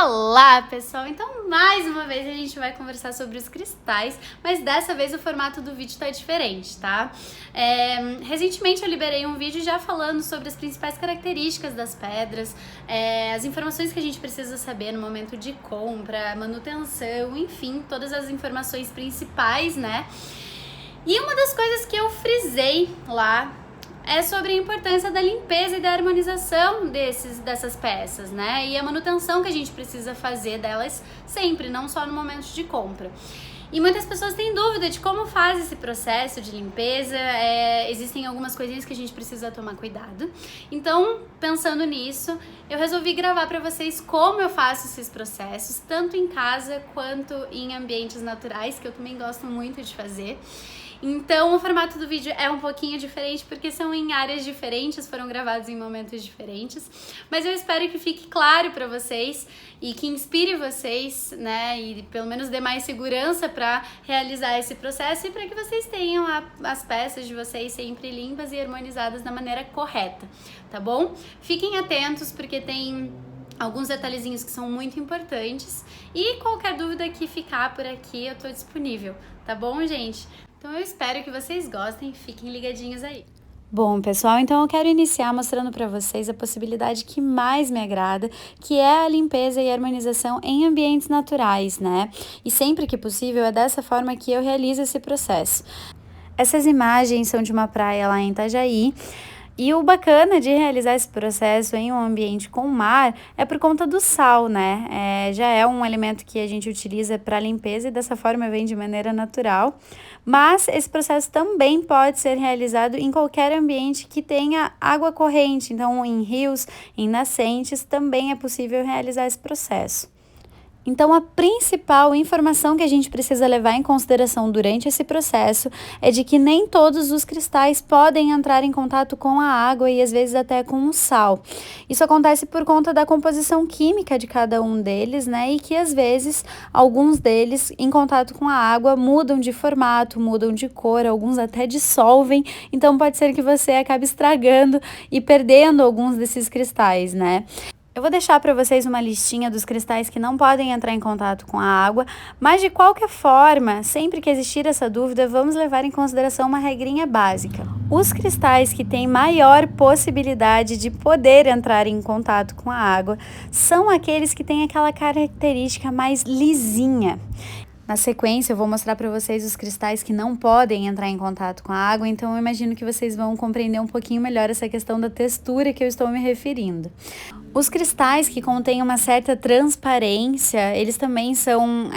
Olá, pessoal! Então, mais uma vez a gente vai conversar sobre os cristais, mas dessa vez o formato do vídeo tá diferente, tá? Recentemente eu liberei um vídeo já falando sobre as principais características das pedras, as informações que a gente precisa saber no momento de compra, manutenção, enfim, todas as informações principais, né? E uma das coisas que eu frisei lá é sobre a importância da limpeza e da harmonização dessas peças, né? E a manutenção que a gente precisa fazer delas sempre, não só no momento de compra. E muitas pessoas têm dúvida de como faz esse processo de limpeza, existem algumas coisinhas que a gente precisa tomar cuidado. Então, pensando nisso, eu resolvi gravar para vocês como eu faço esses processos, tanto em casa quanto em ambientes naturais, que eu também gosto muito de fazer. Então o formato do vídeo é um pouquinho diferente porque são em áreas diferentes, foram gravados em momentos diferentes, mas eu espero que fique claro para vocês e que inspire vocês, né, e pelo menos dê mais segurança para realizar esse processo e para que vocês tenham as peças de vocês sempre limpas e harmonizadas da maneira correta, tá bom? Fiquem atentos porque tem alguns detalhezinhos que são muito importantes e qualquer dúvida que ficar por aqui eu tô disponível, tá bom, gente? Então eu espero que vocês gostem, fiquem ligadinhos aí. Bom, pessoal, então eu quero iniciar mostrando para vocês a possibilidade que mais me agrada, que é a limpeza e harmonização em ambientes naturais, né? E sempre que possível é dessa forma que eu realizo esse processo. Essas imagens são de uma praia lá em Itajaí. E o bacana de realizar esse processo em um ambiente com mar é por conta do sal, né? Já é um elemento que a gente utiliza para limpeza e dessa forma vem de maneira natural. Mas esse processo também pode ser realizado em qualquer ambiente que tenha água corrente. Então, em rios, em nascentes, também é possível realizar esse processo. Então, a principal informação que a gente precisa levar em consideração durante esse processo é de que nem todos os cristais podem entrar em contato com a água e às vezes até com o sal. Isso acontece por conta da composição química de cada um deles, né? E que às vezes alguns deles, em contato com a água, mudam de formato, mudam de cor, alguns até dissolvem. Então, pode ser que você acabe estragando e perdendo alguns desses cristais, né? Eu vou deixar para vocês uma listinha dos cristais que não podem entrar em contato com a água, mas de qualquer forma, sempre que existir essa dúvida, vamos levar em consideração uma regrinha básica. Os cristais que têm maior possibilidade de poder entrar em contato com a água são aqueles que têm aquela característica mais lisinha. Na sequência, eu vou mostrar para vocês os cristais que não podem entrar em contato com a água, então eu imagino que vocês vão compreender um pouquinho melhor essa questão da textura que eu estou me referindo. Os cristais que contêm uma certa transparência, eles também são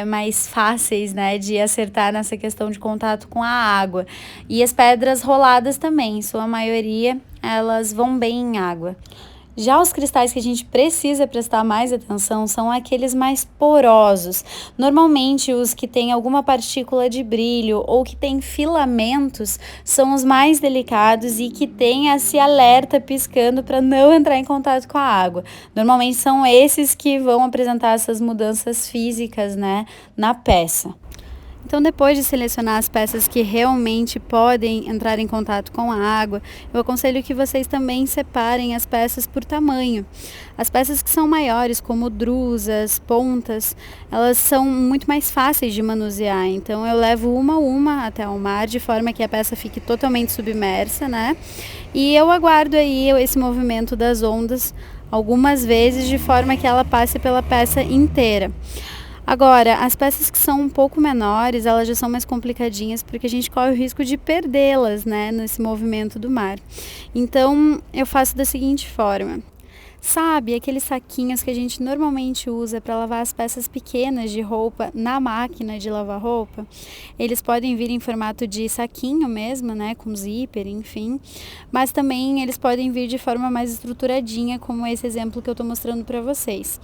mais fáceis, né, de acertar nessa questão de contato com a água. E as pedras roladas também, em sua maioria, elas vão bem em água. Já os cristais que a gente precisa prestar mais atenção são aqueles mais porosos. Normalmente os que têm alguma partícula de brilho ou que têm filamentos são os mais delicados e que têm esse alerta piscando para não entrar em contato com a água. Normalmente são esses que vão apresentar essas mudanças físicas, né, na peça. Então, depois de selecionar as peças que realmente podem entrar em contato com a água, eu aconselho que vocês também separem as peças por tamanho. As peças que são maiores, como drusas, pontas, elas são muito mais fáceis de manusear. Então, eu levo uma a uma até o mar, de forma que a peça fique totalmente submersa, né? E eu aguardo aí esse movimento das ondas algumas vezes, de forma que ela passe pela peça inteira. Agora, as peças que são um pouco menores, elas já são mais complicadinhas porque a gente corre o risco de perdê-las, né, nesse movimento do mar. Então, eu faço da seguinte forma. Sabe, aqueles saquinhos que a gente normalmente usa para lavar as peças pequenas de roupa na máquina de lavar roupa? Eles podem vir em formato de saquinho mesmo, né, com zíper, enfim. Mas também eles podem vir de forma mais estruturadinha, como esse exemplo que eu estou mostrando para vocês.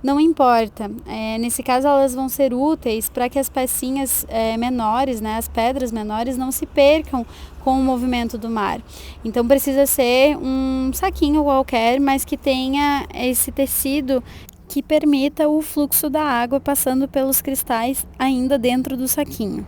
Não importa, nesse caso elas vão ser úteis para que as pecinhas menores, né, as pedras menores, não se percam com o movimento do mar. Então precisa ser um saquinho qualquer, mas que tenha esse tecido que permita o fluxo da água passando pelos cristais ainda dentro do saquinho.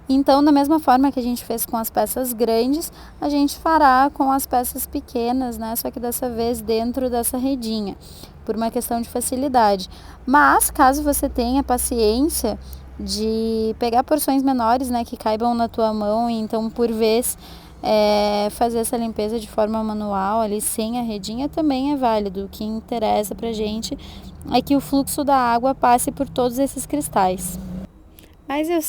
Então, da mesma forma que a gente fez com as peças grandes, a gente fará com as peças pequenas, né? Só que dessa vez dentro dessa redinha, por uma questão de facilidade. Mas, caso você tenha paciência de pegar porções menores, né, que caibam na tua mão, e então por vez fazer essa limpeza de forma manual ali sem a redinha também é válido. O que interessa pra gente é que o fluxo da água passe por todos esses cristais. Mas eu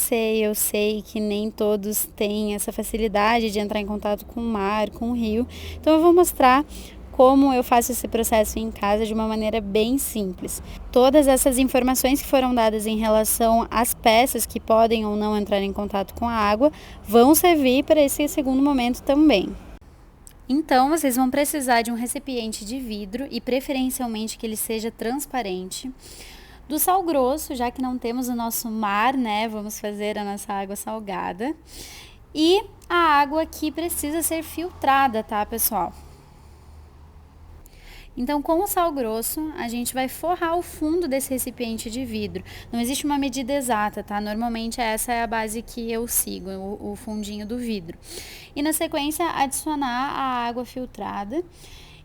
sei que nem todos têm essa facilidade de entrar em contato com o mar, com o rio. Então eu vou mostrar como eu faço esse processo em casa de uma maneira bem simples. Todas essas informações que foram dadas em relação às peças que podem ou não entrar em contato com a água vão servir para esse segundo momento também. Então, vocês vão precisar de um recipiente de vidro e preferencialmente que ele seja transparente. Do sal grosso, já que não temos o nosso mar, né? Vamos fazer a nossa água salgada. E a água que precisa ser filtrada, tá, pessoal? Então, com o sal grosso, a gente vai forrar o fundo desse recipiente de vidro. Não existe uma medida exata, tá? Normalmente essa é a base que eu sigo, o fundinho do vidro. E na sequência, adicionar a água filtrada.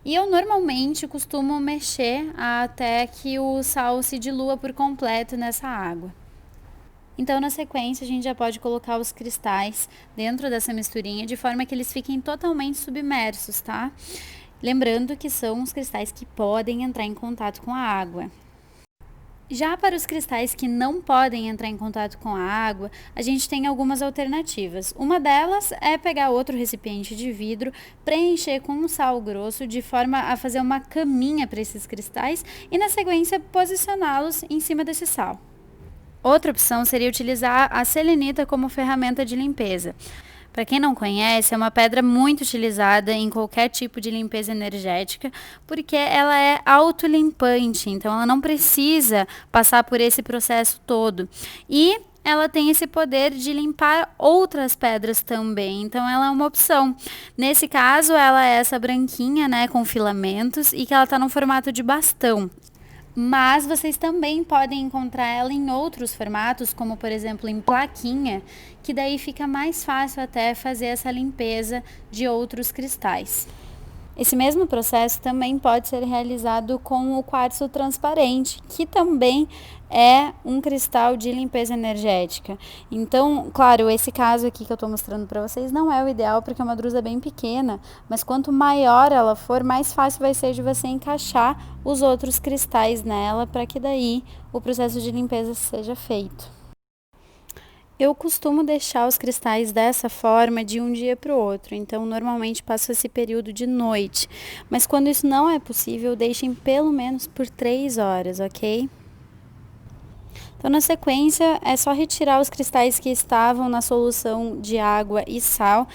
E eu normalmente costumo mexer até que o sal se dilua por completo nessa água. Então, na sequência, a gente já pode colocar os cristais dentro dessa misturinha de forma que eles fiquem totalmente submersos, tá? Lembrando que são os cristais que podem entrar em contato com a água. Já para os cristais que não podem entrar em contato com a água, a gente tem algumas alternativas. Uma delas é pegar outro recipiente de vidro, preencher com um sal grosso de forma a fazer uma caminha para esses cristais e na sequência posicioná-los em cima desse sal. Outra opção seria utilizar a selenita como ferramenta de limpeza. Para quem não conhece, é uma pedra muito utilizada em qualquer tipo de limpeza energética, porque ela é autolimpante, então ela não precisa passar por esse processo todo. E ela tem esse poder de limpar outras pedras também, então ela é uma opção. Nesse caso, ela é essa branquinha, né, com filamentos e que ela está no formato de bastão. Mas vocês também podem encontrar ela em outros formatos, como por exemplo em plaquinha, que daí fica mais fácil até fazer essa limpeza de outros cristais. Esse mesmo processo também pode ser realizado com o quartzo transparente, que também é um cristal de limpeza energética. Então, claro, esse caso aqui que eu estou mostrando para vocês não é o ideal porque é uma drusa bem pequena, mas quanto maior ela for, mais fácil vai ser de você encaixar os outros cristais nela para que daí o processo de limpeza seja feito. Eu costumo deixar os cristais dessa forma de um dia para o outro, então normalmente passo esse período de noite. Mas quando isso não é possível, deixem pelo menos por 3 horas, ok? Então, na sequência, é só retirar os cristais que estavam na solução de água e sal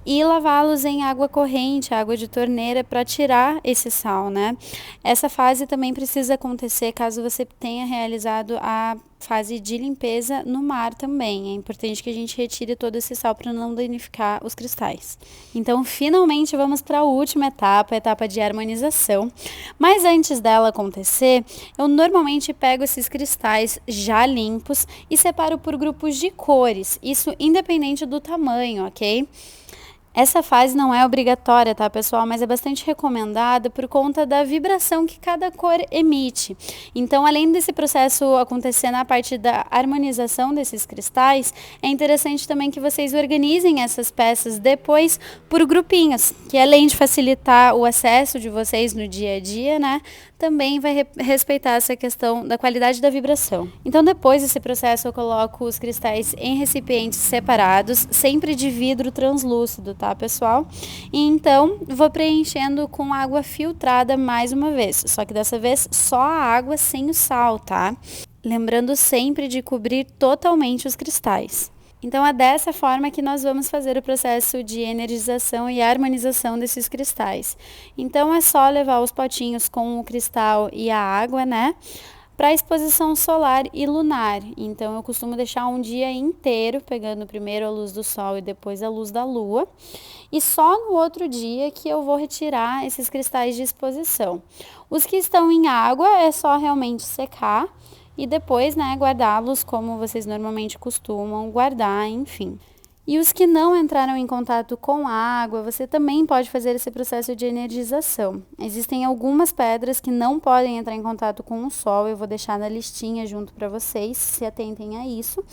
e lavá-los em água corrente, água de torneira, para tirar esse sal, né? Essa fase também precisa acontecer caso você tenha realizado a fase de limpeza no mar também. É importante que a gente retire todo esse sal para não danificar os cristais. Então, finalmente, vamos para a última etapa, a etapa de harmonização. Mas antes dela acontecer, eu normalmente pego esses cristais já limpos e separo por grupos de cores, isso independente do tamanho, ok? Essa fase não é obrigatória, tá, pessoal? Mas é bastante recomendada por conta da vibração que cada cor emite. Então, além desse processo acontecer na parte da harmonização desses cristais, é interessante também que vocês organizem essas peças depois por grupinhos, que além de facilitar o acesso de vocês no dia a dia, né, também vai respeitar essa questão da qualidade da vibração. Então, depois desse processo, eu coloco os cristais em recipientes separados, sempre de vidro translúcido, tá, pessoal? E então, vou preenchendo com água filtrada mais uma vez, só que dessa vez só a água sem o sal, tá? Lembrando sempre de cobrir totalmente os cristais. Então, é dessa forma que nós vamos fazer o processo de energização e harmonização desses cristais. Então, é só levar os potinhos com o cristal e a água, né, para a exposição solar e lunar. Então, eu costumo deixar um dia inteiro, pegando primeiro a luz do sol e depois a luz da lua. E só no outro dia que eu vou retirar esses cristais de exposição. Os que estão em água é só realmente secar. e depois, né, guardá-los como vocês normalmente costumam guardar, enfim. E os que não entraram em contato com água, você também pode fazer esse processo de energização. Existem algumas pedras que não podem entrar em contato com o sol, eu vou deixar na listinha junto para vocês, se atentem a isso.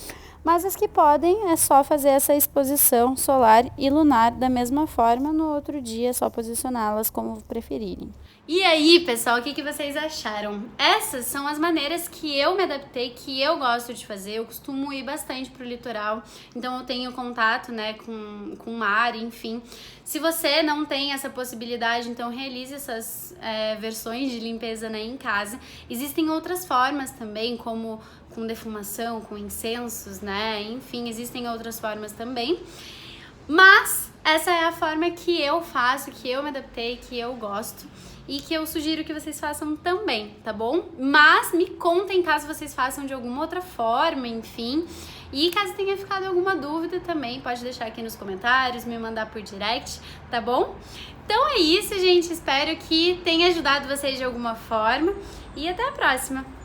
Mas as que podem é só fazer essa exposição solar e lunar da mesma forma, no outro dia é só posicioná-las como preferirem. E aí, pessoal, o que vocês acharam? Essas são as maneiras que eu me adaptei, que eu gosto de fazer. Eu costumo ir bastante pro litoral, então eu tenho contato, né, com o mar, enfim. Se você não tem essa possibilidade, então realize essas versões de limpeza, né, em casa. Existem outras formas também, como com defumação, com incensos, né, enfim, existem outras formas também. Mas essa é a forma que eu faço, que eu me adaptei, que eu gosto e que eu sugiro que vocês façam também, tá bom? Mas me contem caso vocês façam de alguma outra forma, enfim. E caso tenha ficado alguma dúvida também, pode deixar aqui nos comentários, me mandar por direct, tá bom? Então é isso, gente. Espero que tenha ajudado vocês de alguma forma e até a próxima!